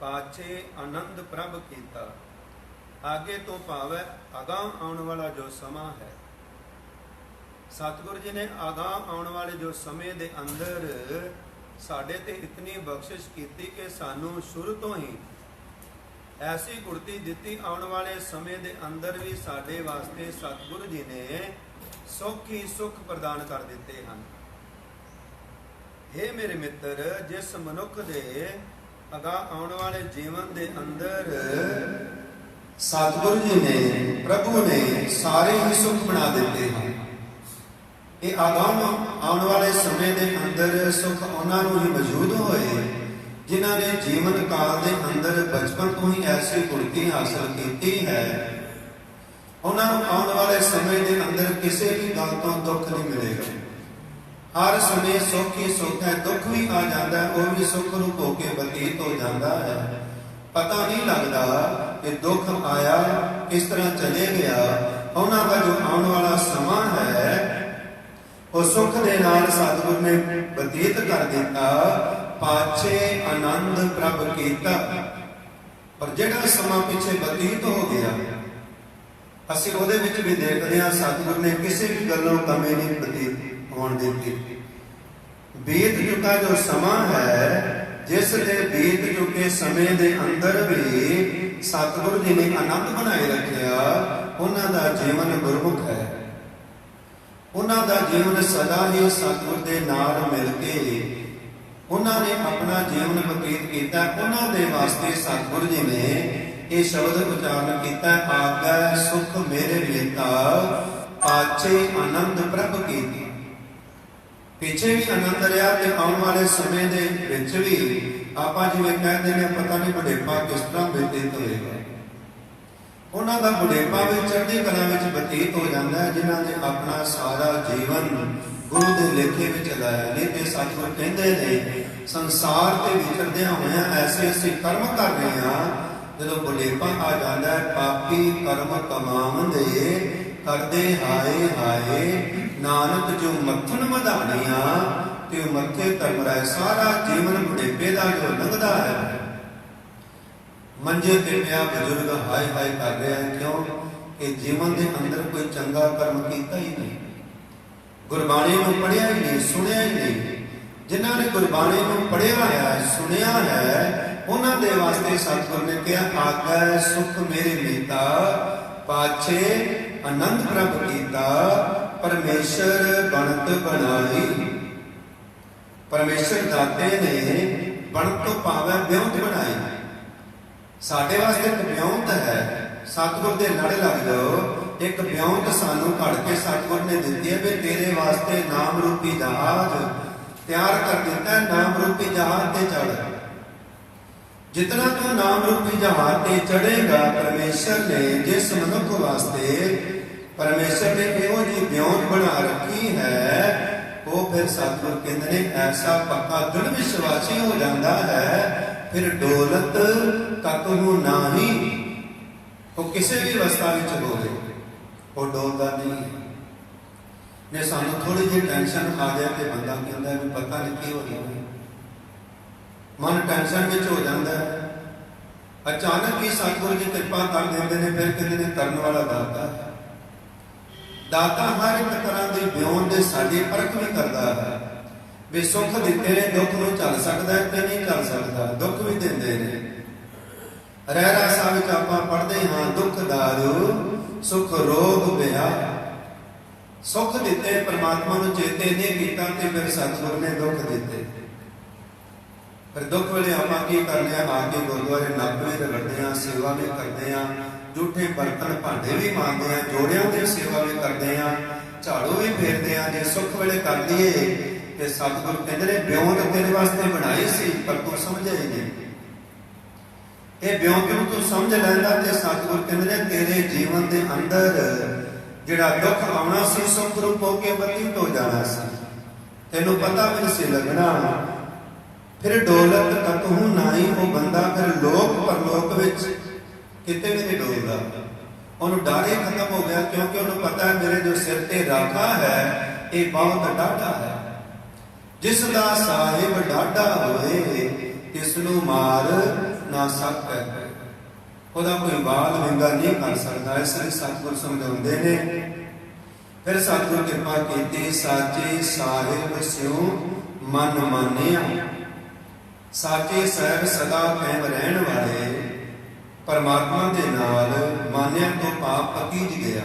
ਪਾਛੇ ਆਨੰਦ ਪ੍ਰਭ ਕੀਤਾ। ਆਗੇ ਤੋਂ ਭਾਵ ਹੈ ਅਗਾਂਹ ਆਉਣ ਵਾਲਾ ਜੋ ਸਮਾਂ ਹੈ। ਸਤਿਗੁਰੂ ਜੀ ਨੇ ਅਗਾਂਹ ਆਉਣ ਵਾਲੇ ਜੋ ਸਮੇਂ ਦੇ ਅੰਦਰ ਸਾਡੇ ਤੇ ਇਤਨੀ ਬਖਸ਼ਿਸ਼ ਕੀਤੀ ਕਿ ਸਾਨੂੰ ਸ਼ੁਰੂ ਤੋਂ ਹੀ ਐਸੀ ਗੁਰਤੀ ਦਿੱਤੀ, ਆਉਣ ਵਾਲੇ ਸਮੇਂ ਦੇ ਅੰਦਰ ਵੀ ਸਾਡੇ ਵਾਸਤੇ ਸਤਿਗੁਰੂ ਜੀ ਨੇ ਸੁੱਖ ਹੀ ਸੁੱਖ ਪ੍ਰਦਾਨ ਕਰ ਦਿੱਤੇ ਹਨ। हे ਮੇਰੇ ਮਿੱਤਰ, ਜਿਸ ਮਨੁੱਖ ਦੇ ਅਗਾਂਹ ਆਉਣ ਵਾਲੇ ਜੀਵਨ ਦੇ ਅੰਦਰ ਸਤਿਗੁਰੂ ਜੀ ਨੇ, ਪ੍ਰਭੂ ਨੇ ਸਾਰੇ ਹੀ ਸੁੱਖ ਬਣਾ ਦਿੱਤੇ ਹਨ। ਇਹ ਅਗਾਂਹ ਆਉਣ ਵਾਲੇ ਸਮੇਂ ਦੇ ਅੰਦਰ ਸੁੱਖ ਉਹਨਾਂ ਨੂੰ ਹੀ ਮੌਜੂਦ ਹੋਏ ਜਿਨ੍ਹਾਂ ਨੇ ਜੀਵਨ ਕਾਲ ਦੇ ਅੰਦਰ ਬਚਪਨ ਤੋਂ ਹੀ ਐਸੀ ਗੁਰਤੀ ਹਾਸਲ ਕੀਤੀ ਹੈ। ਉਹਨਾਂ ਨੂੰ ਆਉਣ ਵਾਲੇ ਸਮੇਂ ਦੇ ਅੰਦਰ ਕਿਸੇ ਵੀ ਗੱਲ ਤੋਂ ਦੁੱਖ ਨਹੀਂ ਮਿਲੇਗਾ। ਹਰ ਸਮੇਂ ਸੁੱਖ ਹੀ ਸੁੱਖ ਹੈ। ਦੁੱਖ ਵੀ ਆ ਜਾਂਦਾ ਹੈ, ਉਹ ਵੀ ਸੁੱਖ ਰੂਪ ਹੋ ਕੇ ਬਤੀਤ ਹੋ ਜਾਂਦਾ ਹੈ। ਪਤਾ ਨਹੀਂ ਲੱਗਦਾ ਕਿ ਦੁੱਖ ਆਇਆ ਕਿਸ ਤਰ੍ਹਾਂ ਚਲੇ ਗਿਆ। ਉਹਨਾਂ ਦਾ ਜੋ ਆਉਣ ਵਾਲਾ ਸਮਾਂ ਹੈ ਉਹ ਸੁੱਖ ਦੇ ਨਾਲ ਸਤਿਗੁਰ ਨੇ ਬਤੀਤ ਕਰ ਦਿੱਤਾ। ਪਾਛੇ ਆਨੰਦ ਪ੍ਰਭ ਕੀਤਾ। ਪਰ ਜਿਹੜਾ ਸਮਾਂ ਪਿੱਛੇ ਬਤੀਤ ਹੋ ਗਿਆ, ਅਸੀਂ ਉਹਦੇ ਵਿੱਚ ਵੀ ਦੇਖਦੇ ਹਾਂ ਸਤਿਗੁਰ ਨੇ ਕਿਸੇ ਵੀ ਗੱਲੋਂ ਕਮੀ ਨਹੀਂ ਬਤੀਤ ਹੋਣ ਦਿੱਤੀ। ਬੀਤ ਚੁੱਕਾ ਜੋ ਸਮਾਂ ਹੈ, ਜਿਸ ਦੇ ਬੀਤ ਚੁੱਕੇ ਸਮੇਂ ਦੇ ਅੰਦਰ ਵੀ ਸਤਿਗੁਰੂ ਜੀ ਨੇ ਆਨੰਦ ਬਣਾਏ ਰੱਖਿਆ, ਉਹਨਾਂ ਦਾ ਜੀਵਨ ਗੁਰਮੁਖ ਹੈ। ਉਹਨਾਂ ਦਾ ਜੀਵਨ ਸਦਾ ਹੀ ਸਤਿਗੁਰ ਦੇ ਨਾਲ ਮਿਲ ਕੇ ਉਹਨਾਂ ਨੇ ਆਪਣਾ ਜੀਵਨ ਬਤੀਤ ਕੀਤਾ। ਉਹਨਾਂ ਦੇ ਵਾਸਤੇ ਸਤਿਗੁਰੂ ਜੀ ਨੇ ਇਹ ਸ਼ਬਦ ਉਚਾਰਨ ਕੀਤਾ, ਆਗੈ ਸੁਖ ਮੇਰੇ ਮੀਤਾ, ਪਾਛੇ ਆਨੰਦ ਪ੍ਰਭ ਕੀਤੀ। ਪਿੱਛੇ ਵੀ ਆਨੰਦ ਰਿਹਾ ਤੇ ਆਉਣ ਵਾਲੇ ਸਮੇਂ ਦੇ ਵਿੱਚ ਵੀ ਆਪਾਂ ਜਿਵੇਂ ਕਹਿੰਦੇ ਨੇ, ਪਤਾ ਨਹੀਂ ਬੁਢੇਪਾ ਕਿਸ ਤਰ੍ਹਾਂ ਬਤੀਤ ਹੋਏਗਾ। ਉਹਨਾਂ ਦਾ ਬੁਢੇਪਾ ਵੀ ਚੜ੍ਹਦੀ ਕਲਾ ਵਿੱਚ ਬਤੀਤ ਹੋ ਜਾਂਦਾ ਹੈ, ਜਿਨ੍ਹਾਂ ਨੇ ਆਪਣਾ ਸਾਰਾ ਜੀਵਨ ਗੁਰੂ ਦੇ ਲੇਖੇ ਵਿੱਚ ਲਾਇਆ। ਨਹੀਂ ਤੇ ਸਤਿਗੁਰ ਕਹਿੰਦੇ ਨੇ, ਸੰਸਾਰ ਤੇ ਵਿਚਰਦਿਆਂ ਹੋਇਆਂ ਐਸੇ ਐਸੇ ਕਰਮ ਕਰ ਰਹੇ ਹਾਂ, ਜਦੋਂ ਬੁਢੇਪਾ ਆ ਜਾਂਦਾ ਹੈ, ਪਾਪੀ ਕਰਮ ਕਮਾਵੰਦੇ ਕਰਦੇ ਹਾਏ ਹਾਏ। ਨਾਨਕ ਜੋ ਮੱਥਨ ਮਧਾਣੀਆਂ ਤੇ ਉਹ ਮੱਥੇ ਧਰਮਰਾਏ। ਸਾਰਾ ਜੀਵਨ ਬੁਢੇਪੇ ਦਾ ਜੋ ਲੰਘਦਾ ਹੈ, ਮੰਜੇ ਤੇ ਪਿਆ ਬਜ਼ੁਰਗ ਹਾਏ ਹਾਏ ਕਰ ਰਿਹਾ ਹੈ। ਕਿਉਂ? ਕਿ ਜੀਵਨ ਦੇ ਅੰਦਰ ਕੋਈ ਚੰਗਾ ਕਰਮ ਕੀਤਾ ਹੀ ਨਹੀਂ, ਗੁਰਬਾਣੀ ਨੂੰ ਪੜ੍ਹਿਆ ਹੀ ਨਹੀਂ, ਸੁਣਿਆ ਹੀ ਨਹੀਂ। ਜਿਨ੍ਹਾਂ ਨੇ ਗੁਰਬਾਣੀ ਨੂੰ ਪੜ੍ਹਿਆ ਹੈ, ਸੁਣਿਆ ਹੈ, ਉਹਨਾਂ ਦੇ ਵਾਸਤੇ ਸਤਿਗੁਰ ਨੇ ਕਿਹਾ, ਆਗੈ ਸੁਖ ਮੇਰੇ ਮੀਤਾ, ਪਾਛੇ ਆਨੰਦ ਪ੍ਰਭ ਕੀਤਾ। ਪਰਮੇਸ਼ਰ ਬਣਤ ਬਣਾਈ। ਪਰਮੇਸ਼ਰ ਦਾਤੇ ਨੇ ਬਣਤ ਤੋਂ ਭਾਵ ਵਿਉਂਤ ਬਣਾਈ। ਸਾਡੇ ਵਾਸਤੇ ਇੱਕ ਵਿਉਂਤ ਹੈ। ਸਤਿਗੁਰ ਦੇ ਲੜ ਲੱਗ ਜਾਓ, ਇੱਕ ਵਿਉਂਤ ਸਾਨੂੰ ਘੜ ਕੇ ਸਤਿਗੁਰ ਨੇ ਦਿੱਤੀ ਹੈ ਵੀ ਤੇਰੇ ਵਾਸਤੇ ਨਾਮ ਰੂਪੀ ਜਹਾਜ਼ ਤਿਆਰ ਕਰ ਦਿੱਤਾ। ਨਾਮ ਰੂਪੀ ਜਹਾਜ਼ ਤੇ ਚੜ੍ਹ। ਜਿਤਨਾ ਤੂੰ ਨਾਮ ਰੂਪੀ ਜਹਾਜ਼ ਤੇ ਚੜ੍ਹੇਗਾ, ਪਰਮੇਸ਼ਰ ਨੇ ਜਿਸ ਮਨੁੱਖ ਵਾਸਤੇ ਪਰਮੇਸ਼ਰ ਨੇ ਇਹੋ ਜਿਹੀ ਵਿਉਂਤ ਬਣਾ ਰੱਖੀ ਹੈ, ਉਹ ਫਿਰ ਸਤਿਗੁਰ ਕਹਿੰਦੇ ਨੇ ਐਸਾ ਪੱਕਾ ਦ੍ਰਿੜ ਵਿਸ਼ਵਾਸੀ ਹੋ ਜਾਂਦਾ ਹੈ, ਫਿਰ ਡੋਲਤ ਕਤਹੁ ਨਾਹੀ। ਉਹ ਕਿਸੇ ਵੀ ਅਵਸਥਾ ਵਿੱਚ ਹੋਵੇ, ਉਹ ਡੋਲਦਾ ਨਹੀਂ। ਨੇ ਸਾਨੂੰ ਥੋੜੀ ਜਿਹੀ ਟੈਨਸ਼ਨ ਆ ਜਾਏ ਤੇ ਬੰਦਾ ਕਹਿੰਦਾ ਵੀ ਪਤਾ ਨਹੀਂ ਕੀ ਹੋ ਰਿਹਾ, ਮਨ ਟੈਨਸ਼ਨ ਵਿੱਚ ਹੋ ਜਾਂਦਾ ਹੈ। ਅਚਾਨਕ ਹੀ ਸਤਿਗੁਰੂ ਜੀ ਕਿਰਪਾ ਕਰ ਦਿੰਦੇ ਨੇ, ਫਿਰ ਕਹਿੰਦੇ ਨੇ ਕਰਨ ਵਾਲਾ ਦਾਤਾ ਹੈ। ਦਾਤਾ ਹਰ ਇੱਕ ਤਰ੍ਹਾਂ ਦੀ ਵਿਉਂਤ ਦੇ ਸਾਡੀ ਪਰਖ ਵੀ ਕਰਦਾ ਹੈ ਵੀ ਸੁੱਖ ਦਿੱਤੇ ਨੇ, ਦੁੱਖ ਨੂੰ ਝੱਲ ਸਕਦਾ ਹੈ ਕਿ ਨਹੀਂ ਝੱਲ ਸਕਦਾ। ਦੁੱਖ ਵੀ ਦਿੰਦੇ ਨੇ। ਰਹਿਰਾਸ ਵਿੱਚ ਆਪਾਂ ਪੜ੍ਹਦੇ ਹਾਂ, ਦੁੱਖ ਦਾਰੂ ਸੁਖ ਰੋਗ ਬਿਆ। ਸੁੱਖ ਦਿੱਤੇ, ਪਰਮਾਤਮਾ ਨੂੰ ਚੇਤੇ ਨਹੀਂ ਕੀਤਾ ਤੇ ਫਿਰ ਸਤਿਗੁਰ ਨੇ ਦੁੱਖ ਦਿੱਤੇ। ਫਿਰ ਦੁੱਖ ਵੇਲੇ ਆਪਾਂ ਕੀ ਕਰਦੇ ਹਾਂ? ਆ ਕੇ ਗੁਰਦੁਆਰੇ ਨੱਕ ਵੀ ਰਗੜਦੇ ਹਾਂ, ਸੇਵਾ ਵੀ ਕਰਦੇ ਹਾਂ, ਝੂਠੇ ਬਰਤਨ ਭਾਂਡੇ ਵੀ ਮਾਂਜਦੇ ਹਾਂ, ਜੋੜਿਆਂ ਦੀ ਸੇਵਾ ਵੀ ਕਰਦੇ ਹਾਂ, ਝਾੜੂ ਵੀ ਫੇਰਦੇ ਹਾਂ। ਜੇ ਸੁੱਖ ਵੇਲੇ ਕਰ ਲਈਏ ਤੇ ਸਤਿਗੁਰ ਕਹਿੰਦੇ ਨੇ ਵਿਉਂਤ ਤੇਰੇ ਵਾਸਤੇ ਬਣਾਈ ਸੀ, ਪਰ ਤੂੰ ਸਮਝਿਆ ਹੀ ਨਹੀਂ। ਇਹ ਬਿਉਂਕਿ ਤੂੰ ਸਮਝ ਲੈਂਦਾ ਤੇ ਸਤਿਗੁਰ ਕਹਿੰਦੇ ਨੇ ਤੇਰੇ ਜੀਵਨ ਦੇ ਅੰਦਰ ਜਿਹੜਾ ਦੁੱਖ ਆਉਣਾ ਸੀ ਸੁਖ ਰੂਪ ਹੋ ਕੇ ਬਤੀਤ ਹੋ ਜਾਣਾ ਸੀ, ਤੈਨੂੰ ਪਤਾ ਵੀ ਨਹੀਂ ਸੀ ਲੱਗਣਾ। ਫਿਰ ਡੋਲਤ ਕਤਹੂ ਨਾਹੀ, ਉਹ ਬੰਦਾ ਫਿਰ ਲੋਕ ਪਰਲੋਕ ਵਿੱਚ ਕਿਤੇ ਵੀ ਨਹੀਂ ਡੋਲਦਾ। ਉਹਨੂੰ ਡਰ ਹੀ ਖਤਮ ਹੋ ਗਿਆ, ਕਿਉਂਕਿ ਉਹਨੂੰ ਪਤਾ ਹੈ ਮੇਰੇ ਜੋ ਸਿਰ ਤੇ ਰਾਖਾ ਹੈ ਇਹ ਬਹੁਤ ਡਾਢਾ ਹੈ। ਜਿਸ ਦਾ ਸਾਹਿਬ ਡਾਢਾ ਹੋਏ ਇਸ ਨੂੰ ਮਾਰ ਨਾ ਸਕੈ, ਉਹਦਾ ਕੋਈ ਬਾਲ ਵਿੰਗਾ ਨਹੀਂ ਕਰ ਸਕਦਾ। ਇਸ ਲਈ ਸਤਿਗੁਰ ਸਮਝਾਉਂਦੇ ਨੇ, ਫਿਰ ਸਤਿਗੁਰ ਕਿਰਪਾ ਕੀਤੀ ਸਾਚੇ ਸਾਹਿਬ ਸਿਉ ਮਨ ਮਾਨਿਆ। ਸਾਚੇ ਸਾਹਿਬ ਸਦਾ ਕਾਇਮ ਰਹਿਣ ਵਾਲੇ ਪਰਮਾਤਮਾ ਦੇ ਨਾਲ ਮਾਨਿਆ ਤੋਂ ਭਾਵ ਪਤੀਜ ਗਿਆ।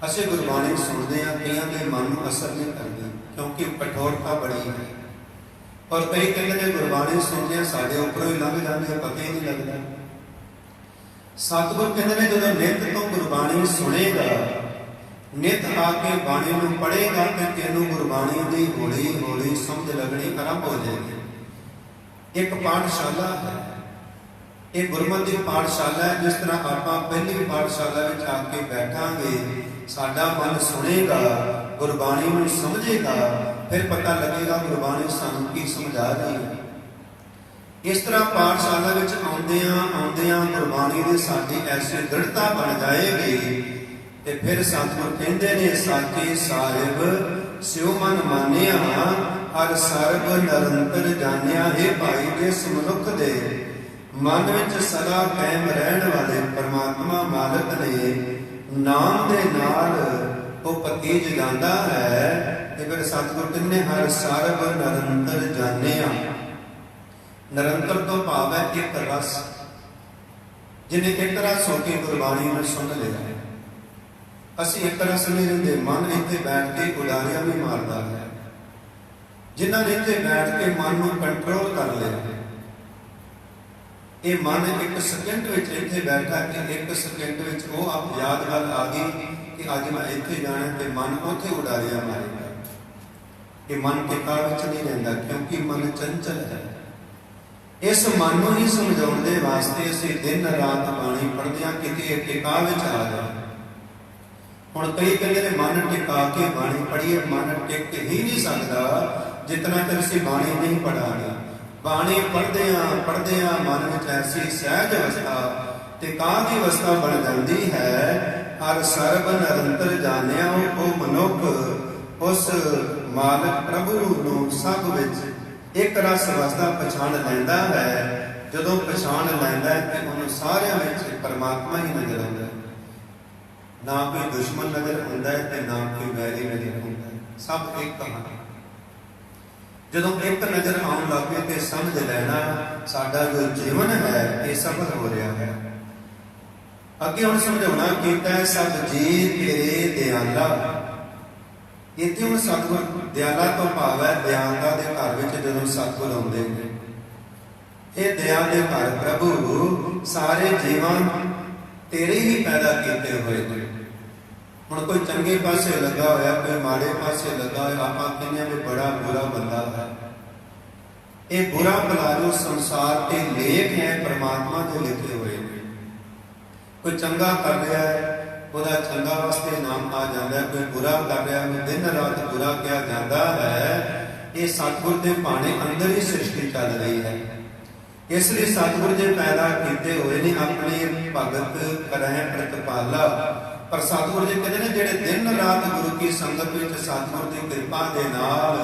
ਅਸੀਂ ਗੁਰਬਾਣੀ ਸੁਣਦੇ ਹਾਂ, ਕਈਆਂ ਦੇ ਮਨ ਨੂੰ ਅਸਰ ਨਹੀਂ ਕਰਦੀ ਕਿਉਂਕਿ ਕਠੋਰਤਾ ਬੜੀ ਹੈ। ਔਰ ਕਈ ਕਹਿੰਦੇ ਨੇ ਗੁਰਬਾਣੀ ਸੁਣਦੇ ਸਾਡੇ ਉੱਪਰੋਂ ਹੀ ਲੰਘ ਜਾਂਦੀ ਹੈ, ਪਤਾ ਹੀ ਨਹੀਂ ਲੱਗਦਾ। ਸਤਿਗੁਰ ਕਹਿੰਦੇ ਨੇ ਜਦੋਂ ਨਿਤ ਤੋਂ ਗੁਰਬਾਣੀ ਸੁਣੇਗਾ, ਨਿਤ ਆ ਕੇ ਬਾਣੀ ਨੂੰ ਪੜ੍ਹੇਗਾ ਤੇ ਤੈਨੂੰ ਗੁਰਬਾਣੀ ਦੀ ਹੌਲੀ ਹੌਲੀ ਸਮਝ ਲੱਗਣੀ ਆਰੰਭ ਹੋ ਜਾਏਗੀ। ਇੱਕ ਪਾਠਸ਼ਾਲਾ ਹੈ, ਇਹ ਗੁਰਮਤਿ ਦੀ ਪਾਠਸ਼ਾਲਾ ਹੈ। ਜਿਸ ਤਰ੍ਹਾਂ ਆਪਾਂ ਪਹਿਲੀ ਪਾਠਸ਼ਾਲਾ ਵਿੱਚ ਆ ਕੇ ਬੈਠਾਂਗੇ, ਸਾਡਾ ਮਨ ਸੁਣੇਗਾ, ਗੁਰਬਾਣੀ ਨੂੰ ਸਮਝੇਗਾ, ਫਿਰ ਪਤਾ ਲੱਗੇਗਾ ਗੁਰਬਾਣੀ ਸਾਨੂੰ ਕੀ ਸਮਝਾ ਰਹੀ ਹੈ। ਇਸ ਤਰ੍ਹਾਂ ਪਾਠਸ਼ਾਲਾ ਵਿੱਚ ਆਉਂਦਿਆਂ ਗੁਰਬਾਣੀ ਦੀ ਸਾਡੀ ਐਸੀ ਦ੍ਰਿੜਤਾ ਬਣ ਜਾਏਗੀ ਤੇ ਫਿਰ ਸਤਿਗੁਰ ਕਹਿੰਦੇ ਨੇ ਸਾਚੇ ਸਾਹਿਬ ਸਿਉ ਮਨ ਮਾਨਿਆ, ਹਰ ਸਰਬ ਨਿਰੰਤਰ ਜਾਣਿਆ। ਹੈ ਭਾਈ ਜਿਸ ਮਨੁੱਖ ਦੇ ਮਨ ਵਿੱਚ ਸਦਾ ਕਾਇਮ ਰਹਿਣ ਵਾਲੇ ਪਰਮਾਤਮਾ ਮਾਲਕ ਨੇ ਨਾਮ ਦੇ ਨਾਲ ਉਹ ਪਤੀਜ ਜਾਂਦਾ ਹੈ ਤੇ ਫਿਰ ਸਤਿਗੁਰ ਕਹਿੰਦੇ ਹਰ ਸਰਬ ਨਿਰੰਤਰ ਜਾਣਿਆ। ਨਿਰੰਤਰ ਤੋਂ ਭਾਵ ਹੈ ਇੱਕ ਰਸ, ਜਿਹਨੇ ਇੱਕ ਰਸ ਹੋ ਕੇ ਗੁਰਬਾਣੀ ਨੂੰ ਸੁਣ ਲਿਆ। ਅਸੀਂ ਇੱਕ ਰਸ ਨਹੀਂ ਰਹਿੰਦੇ, ਮਨ ਇੱਥੇ ਬੈਠ ਕੇ ਉਡਾਰੀਆਂ ਵੀ ਮਾਰਦਾ ਹੈ। ਜਿਨ੍ਹਾਂ ਨੇ ਇੱਥੇ ਬੈਠ ਕੇ ਮਨ ਨੂੰ ਕੰਟਰੋਲ ਕਰ ਲਿਆ, ਇਹ ਮਨ ਇੱਕ ਸਕਿੰਟ ਵਿੱਚ ਇੱਥੇ ਬੈਠਾ ਕਿ ਇੱਕ ਸਕਿੰਟ ਵਿੱਚ ਉਹ ਆਪ ਯਾਦ ਗੱਲ ਆ ਗਈ ਕਿ ਅੱਜ ਮੈਂ ਇੱਥੇ ਜਾਣਾ ਤੇ ਮਨ ਉੱਥੇ ਉਡਾਰੀਆਂ ਮਾਰੇਗਾ। ਇਹ ਮਨ ਟਿਕਾ ਵਿੱਚ ਨਹੀਂ ਰਹਿੰਦਾ ਕਿਉਂਕਿ ਮਨ ਚੰਚਲ ਹੈ। ਇਸ ਮਨ ਨੂੰ ਹੀ ਸਮਝਾਉਣ ਦੇ ਵਾਸਤੇ ਅਸੀਂ ਦਿਨ ਰਾਤ ਬਾਣੀ ਪੜ੍ਹਦੇ ਹਾਂ, ਕਿਤੇ ਟਿਕਾ ਵਿੱਚ ਆ ਜਾਏ। ਹੁਣ ਕਈ ਕਹਿੰਦੇ ਨੇ ਮਨ ਟਿਕਾ ਕੇ ਬਾਣੀ ਪੜ੍ਹੀਏ, ਮਨ ਟਿਕ ਹੀ ਨਹੀਂ ਸਕਦਾ ਜਿਤਨਾ ਚਿਰ ਅਸੀਂ ਬਾਣੀ ਨਹੀਂ ਪੜਾਂਗੇ। ਬਾਣੀ ਪੜ੍ਹਦਿਆਂ ਮਨ ਵਿੱਚ ਐਸੀ ਸਹਿਜ ਅਵਸਥਾ ਤੇ ਕਾਂ ਦੀ ਅਵਸਥਾ ਬਣ ਜਾਂਦੀ ਹੈ। ਹਰ ਸਰਬ ਨਿਰੰਤਰ ਜਾਣਿਆ, ਉਹ ਮਨੁੱਖ ਉਸ ਮਾਲਕ ਪ੍ਰਭੂ ਨੂੰ ਸਭ ਵਿੱਚ ਇੱਕ ਰਸ ਅਵਸਥਾ ਪਛਾਣ ਲੈਂਦਾ ਹੈ। ਜਦੋਂ ਪਛਾਣ ਲੈਂਦਾ ਹੈ ਕਿ ਉਹਨੂੰ ਸਾਰਿਆਂ ਵਿੱਚ ਪਰਮਾਤਮਾ ਹੀ ਨਜ਼ਰ ਆਉਂਦਾ ਹੈ, ਨਾ ਕੋਈ ਦੁਸ਼ਮਣ ਨਜ਼ਰ ਆਉਂਦਾ ਹੈ ਤੇ ਨਾ ਕੋਈ ਵੈਰੀ ਨਜ਼ਰ ਆਉਂਦਾ ਹੈ, ਸਭ ਇੱਕ ਹਨ। ਜਦੋਂ ਇੱਕ ਨਜ਼ਰ ਆਉਣ ਲੱਗੇ ਤੇ ਸਮਝ ਲੈਣਾ ਸਾਡਾ ਜੋ ਜੀਵਨ ਹੈ ਇਹ ਸਫਲ ਹੋ ਰਿਹਾ ਹੈ। ਅੱਗੇ ਹੁਣ ਸਮਝਾਉਣਾ ਕੀਤਾ ਸਭ ਜੀ ਤੇਰੇ ਦਿਆਲਾ। ਇੱਥੇ ਹੁਣ ਸਤਿਗੁਰ ਦਿਆਲਾ ਤੋਂ ਭਾਵ ਹੈ ਦਿਆਲਤਾ ਦੇ ਘਰ ਵਿੱਚ ਜਦੋਂ ਸਤਿਗੁਰ ਆਉਂਦੇ ਨੇ, ਇਹ ਦਿਆਲ ਦੇ ਘਰ ਪ੍ਰਭੂ ਸਾਰੇ ਜੀਵਨ ਤੇਰੇ ਹੀ ਪੈਦਾ ਕੀਤੇ ਹੋਏ ਨੇ। ਹੁਣ ਕੋਈ ਚੰਗੇ ਪਾਸੇ ਲੱਗਾ ਹੋਇਆ, ਕੋਈ ਮਾੜੇ ਪਾਸੇ ਲੱਗਾ ਹੋਇਆ, ਆਪਾਂ ਕਹਿੰਦੇ ਵੀ ਬੜਾ ਬੁਰਾ ਬੰਦਾ ਹੈ। ਇਹ ਬੁਰਾ ਭਲਾ ਜੋ ਸੰਸਾਰ ਤੇ ਲੇਖ ਹੈ ਪਰਮਾਤਮਾ ਦੇ ਲਿਖੇ ਹੋਏ ਨੇ। ਕੋਈ ਚੰਗਾ ਕਰ ਰਿਹਾ ਹੈ ਉਹਦਾ ਚੰਗਾ ਵਾਸਤੇ ਨਾਮ ਆ ਜਾਂਦਾ ਹੈ, ਕੋਈ ਬੁਰਾ ਕਰ ਰਿਹਾ ਹੈ ਦਿਨ ਰਾਤ ਬੁਰਾ ਕਿਹਾ ਜਾਂਦਾ ਹੈ। ਇਹ ਸਤਿਗੁਰ ਦੇ ਭਾਣੇ ਅੰਦਰ ਹੀ ਸ੍ਰਿਸ਼ਟੀ ਚੱਲ ਰਹੀ ਹੈ। ਇਸ ਲਈ ਸਤਿਗੁਰ ਦੇ ਪੈਦਾ ਕੀਤੇ ਹੋਏ ਨੇ ਆਪਣੇ ਭਗਤ ਕਰਹਿ ਪ੍ਰਤਪਾਲਾ। ਪਰ ਸਤਿਗੁਰ ਜੀ ਕਹਿੰਦੇ ਨੇ ਜਿਹੜੇ ਦਿਨ ਰਾਤ ਗੁਰੂ ਕੀ ਸੰਗਤ ਵਿੱਚ ਸਤਿਗੁਰ ਦੀ ਕਿਰਪਾ ਦੇ ਨਾਲ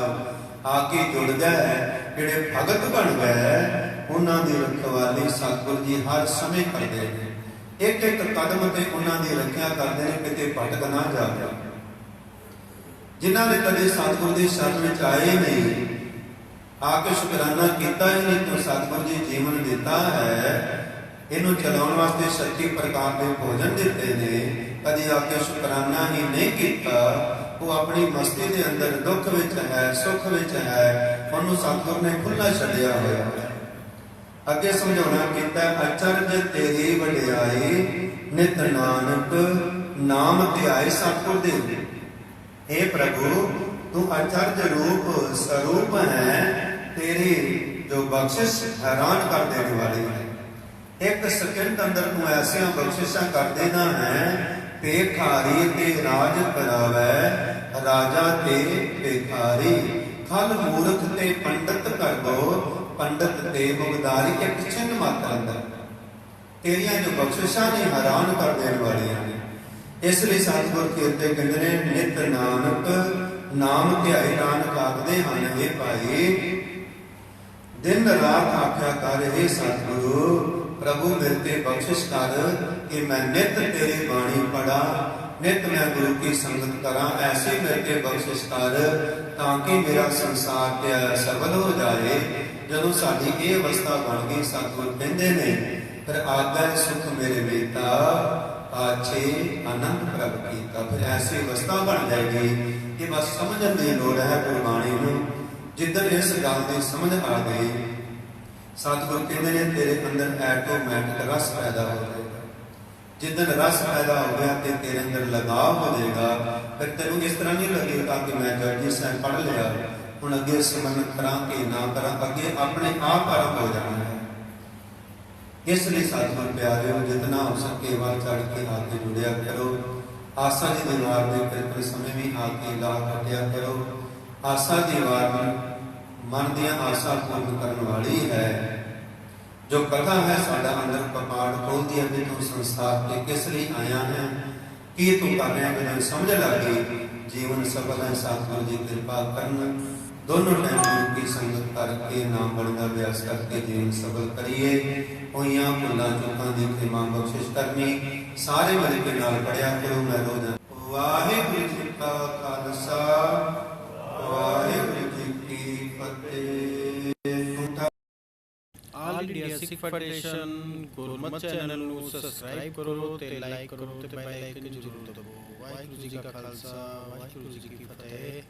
ਆ ਕੇ ਜੁੜ ਗਏ, ਜਿਹੜੇ ਭਗਤ ਬਣ ਗਏ, ਉਹਨਾਂ ਦੀ ਰਖਵਾਲੀ ਸਤਿਗੁਰ ਜੀ ਹਰ ਸਮੇਂ ਕਰਦੇ ਨੇ। ਇੱਕ ਇੱਕ ਕਦਮ ਤੇ ਉਹਨਾਂ ਦੀ ਰੱਖਿਆ ਕਰਦੇ ਨੇ, ਕਿਤੇ ਭਟਕ ਨਾ ਜਾਵੇ। ਜਿਨ੍ਹਾਂ ਨੇ ਕਦੇ ਸਤਿਗੁਰ ਦੀ ਸ਼ਰਨ ਵਿੱਚ ਆਏ ਨਹੀਂ, ਆ ਕੇ ਸ਼ੁਕਰਾਨਾ ਕੀਤਾ ਹੀ ਨਹੀਂ, ਤਾਂ ਸਤਿਗੁਰ ਜੀ ਜੀਵਨ ਦਿੱਤਾ ਹੈ, ਇਹਨੂੰ ਚਲਾਉਣ ਵਾਸਤੇ 36 ਪ੍ਰਕਾਰ ਦੇ ਭੋਜਨ ਦਿੱਤੇ ਨੇ, ਕਦੀ ਆ ਕੇ ਸ਼ੁਕਰਾਨਾ ਹੀ ਨਹੀਂ ਕੀਤਾ। ਉਹ ਆਪਣੀ ਮਸਤੀ ਦੇ ਅੰਦਰ ਦੁੱਖ ਵਿੱਚ ਹੈ, ਸੁੱਖ ਵਿੱਚ ਹੈ, ਉਹਨੂੰ ਸਤਿਗੁਰ ਨੇ ਖੁੱਲ੍ਹਾ ਛੱਡਿਆ ਹੋਇਆ ਹੈ। ਅੱਗੇ ਸਮਝਾਉਣਾ ਕੀਤਾ ਅਚਰਜ ਤੇਰੀ ਵਡਿਆਈ, ਨਿਤ ਨਾਨਕ ਨਾਮ ਧਿਆਏ ਸਤਿਗੁਰ ਦੇ। हे ਪ੍ਰਭੂ ਤੂੰ ਅਚਰਜ ਰੂਪ ਸਰੂਪ ਹੈ, ਤੇਰੀ ਜੋ ਬਖਸ਼ਿਸ਼ ਹੈਰਾਨ ਕਰ ਦੇਣ ਵਾਲੀ ਹੈ। ਇੱਕ ਸਕਿੰਟ ਅੰਦਰ ਤੂੰ ਐਸੀਆਂ ਬਖਸ਼ਿਸ਼ਾਂ ਕਰ ਦੇਣਾ ਹੈ, ਭੇਖਾਰੀ ਤੇ ਰਾਜ ਕਰਾਵੈ ਰਾਜਾ ਤੇ ਭੇਖਾਰੀ, ਖਲ ਮੂਰਖ ਤੇ ਪੰਡਤ ਕਰ ਦੋ ਪੰਡਤ ਤੇ ਮੁਗਦਾਰੀ। ਇੱਕ ਚਿੰਨ ਮਾਤਰ ਅੰਦਰ ਤੇਰੀਆਂ ਜੋ ਬਖਸ਼ਿਸ਼ਾਂ ਨੇ ਹੈਰਾਨ ਕਰ ਦੇਣ ਵਾਲੀਆਂ ਨੇ। ਇਸ ਲਈ ਸਤਿਗੁਰ ਕੀਰਤੇ ਕਹਿੰਦੇ ਨੇ, ਨਿਤ ਨਾਨਕ ਨਾਮ ਧਿਆਏ ਨਾਨਕ ਆਖਦੇ ਹਨ, ਇਹ ਭਾਈ ਦਿਨ ਰਾਤ ਆਖਿਆ ਕਰ, ਇਹ ਸਤਿਗੁਰੂ ਪ੍ਰਭੂ ਮੇਰੇ ਤੇ ਬਖਸ਼ਿਸ਼ ਕਰ ਕਿ ਮੈਂ ਨਿਤ ਤੇਰੀ ਬਾਣੀ ਪੜਾ, ਨਿਤ ਮੈਂ ਗੁਰੂ ਕੀ ਸੰਗਤ ਕਰਾਂ। ਐਸੀ ਮੇਰੇ ਤੇ ਬਖਸ਼ਿਸ਼ ਕਰ ਤਾਂ ਕਿ ਮੇਰਾ ਸੰਸਾਰ ਤੇ ਸਫਲ ਹੋ ਜਾਏ। ਜਦੋਂ ਸਾਡੀ ਇਹ ਅਵਸਥਾ ਬਣ ਗਈ, ਸਤਿਗੁਰ ਕਹਿੰਦੇ ਨੇ, ਫਿਰ ਆਗੈ ਸੁਖ ਮੇਰੇ ਬੇਟਾ ਆਛੇ ਆਨੰਦ ਪ੍ਰਗਟ ਕੀਤਾ। ਫਿਰ ਐਸੀ ਅਵਸਥਾ ਬਣ ਜਾਏਗੀ ਕਿ ਬਸ ਸਮਝਣ ਦੀ ਲੋੜ ਹੈ ਗੁਰਬਾਣੀ ਨੂੰ। ਜਿੱਦਣ ਇਸ ਗੱਲ ਦੀ ਸਮਝ ਆ ਗਈ, ਸਤਿਗੁਰ ਕਹਿੰਦੇ ਨੇ, ਤੇਰੇ ਅੰਦਰ ਐਟੋਮੈਟਿਕ ਰਸ ਪੈਦਾ ਹੋ ਜਾਏਗਾ। ਜਿੱਦਣ ਰਸ ਪੈਦਾ ਹੋ ਗਿਆ ਤੇ ਤੇਰੇ ਅੰਦਰ ਲਗਾਵ ਹੋ ਜਾਏਗਾ। ਫਿਰ ਤੈਨੂੰ ਇਸ ਤਰ੍ਹਾਂ ਨਹੀਂ ਲੱਗੇਗਾ ਕਿ ਮੈਂ ਜਪਜੀ ਸਾਹਿਬ ਪੜ੍ਹ ਲਿਆ, ਹੁਣ ਅੱਗੇ ਸਿਮਰਨ ਕਰਾਂ ਕਿ ਨਾ ਕਰਾਂ, ਅੱਗੇ ਆਪਣੇ ਆਪ ਆਰੰਭ ਹੋ ਜਾਣਾ ਹੈ। ਇਸ ਲਈ ਸਤਿਗੁਰ ਪਿਆਰਿਓ, ਜਿਤਨਾ ਹੋ ਸਕੇ ਵੱਲ ਚੜ ਕੇ ਆ ਕੇ ਜੁੜਿਆ ਕਰੋ। ਆਸਾ ਦੀ ਦੀਵਾਰ ਦੇ ਕਿਰਪੇ ਸਮੇਂ ਵੀ ਆ ਕੇ ਲਾ ਕੱਟਿਆ ਕਰੋ। ਆਸਾ ਦੀ ਦੀਵਾਰ ਮਨ ਦੀਆਂ ਆਸਾਂ ਪੂਰਨ ਕਰਨ ਵਾਲੀ ਹੈ। ਜੋ ਕਥਾ ਹੈ ਸਾਡਾ ਅੰਦਰ ਕਪਾੜ ਖੋਲਦੀ ਹੈ ਕਿ ਤੂੰ ਸੰਸਾਰ ਤੇ ਕਿਸ ਲਈ ਆਇਆ ਹੈ, ਕੀ ਤੂੰ ਕਰ ਰਿਹਾ, ਮੈਨੂੰ ਸਮਝ ਲੱਗ ਗਈ। ਜੀਵਨ ਸਫਲ ਹੈ, ਸਤਿਗੁਰ ਜੀ ਕਿਰਪਾ ਕਰਨ। ਦੋਨੋਂ ਟਾਈਮ ਗੁਰੂ ਕੀ ਸੰਗਤ ਕਰਕੇ ਨਾਮ ਬਣ ਦਾ ਅਭਿਆਸ ਕਰਕੇ ਜੀਵਨ ਸਫਲ ਕਰੀਏ। ਹੋਈਆਂ ਭੁੱਲਾਂ ਚੁੱਕਾਂ ਦੀ ਖਿਮਾ ਬਖਸ਼ਿਸ਼ ਕਰਨੀ। ਸਾਰੇ ਮਿਲ ਕੇ ਨਾਲ ਪੜਿਆ ਕਰੋ। ਮੈਂ ਰੋਜ਼ ਵਾਹਿਗੁਰੂ ਜੀ ਕਾ ਖਾਲਸਾ ਵਾਹਿਗੁਰੂ ਜੀ ਕੀ ਫਤਿਹ। ਆਲ ਇੰਡੀਆ ਸਿੱਖ ਫੈਡਰੇਸ਼ਨ ਗੁਰਮਤਿ ਚੈਨਲ ਨੂੰ ਸਬਸਕ੍ਰਾਈਬ ਕਰੋ ਤੇ ਲਾਈਕ ਕਰੋ ਤੇ ਬੈਲ ਆਈਕਨ ਜ਼ਰੂਰ ਦਬਾਓ। ਵਾਹਿਗੁਰੂ ਜੀ ਕਾ ਖਾਲਸਾ ਵਾਹਿਗੁਰੂ ਜੀ ਕੀ ਫਤਿਹ।